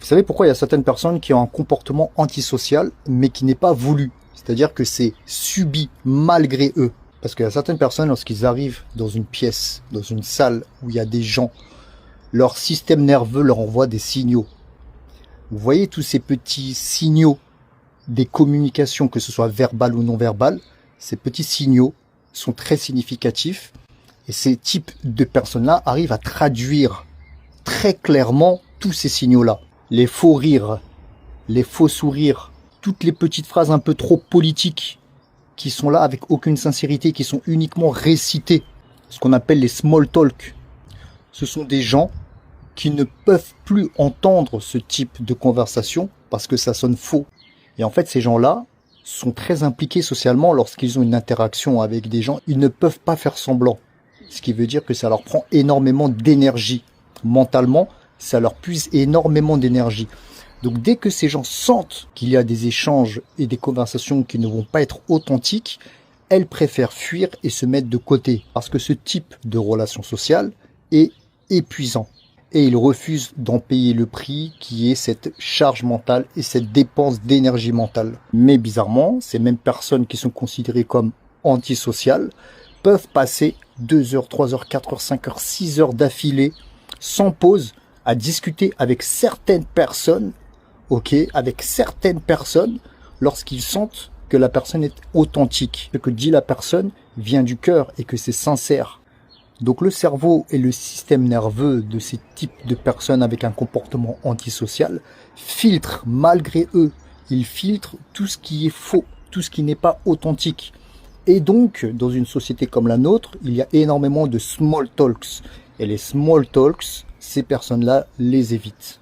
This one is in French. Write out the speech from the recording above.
Vous savez pourquoi il y a certaines personnes qui ont un comportement antisocial, mais qui n'est pas voulu? C'est-à-dire que c'est subi malgré eux. Parce qu'il y a certaines personnes, lorsqu'ils arrivent dans une pièce, dans une salle où il y a des gens, leur système nerveux leur envoie des signaux. Vous voyez tous ces petits signaux des communications, que ce soit verbales ou non verbales, ces petits signaux sont très significatifs. Et ces types de personnes-là arrivent à traduire très clairement tous ces signaux-là. Les faux rires, les faux sourires, toutes les petites phrases un peu trop politiques qui sont là avec aucune sincérité, qui sont uniquement récitées, ce qu'on appelle les small talk. Ce sont des gens qui ne peuvent plus entendre ce type de conversation parce que ça sonne faux. Et en fait, ces gens-là sont très impliqués socialement lorsqu'ils ont une interaction avec des gens. Ils ne peuvent pas faire semblant. Ce qui veut dire que ça leur prend énormément d'énergie. Mentalement, ça leur puise énormément d'énergie. Donc dès que ces gens sentent qu'il y a des échanges et des conversations qui ne vont pas être authentiques, elles préfèrent fuir et se mettre de côté. Parce que ce type de relation sociale est épuisant. Et ils refusent d'en payer le prix qui est cette charge mentale et cette dépense d'énergie mentale. Mais bizarrement, ces mêmes personnes qui sont considérées comme antisociales peuvent passer 2 heures, 3 heures, 4 heures, 5 heures, 6 heures d'affilée sans pause à discuter avec certaines personnes, avec certaines personnes lorsqu'ils sentent que la personne est authentique, ce que dit la personne vient du cœur et que c'est sincère. Donc le cerveau et le système nerveux de ces types de personnes avec un comportement antisocial filtrent malgré eux. Ils filtrent tout ce qui est faux, tout ce qui n'est pas authentique. Et donc, dans une société comme la nôtre, il y a énormément de small talks. Et les small talks, ces personnes-là les évitent.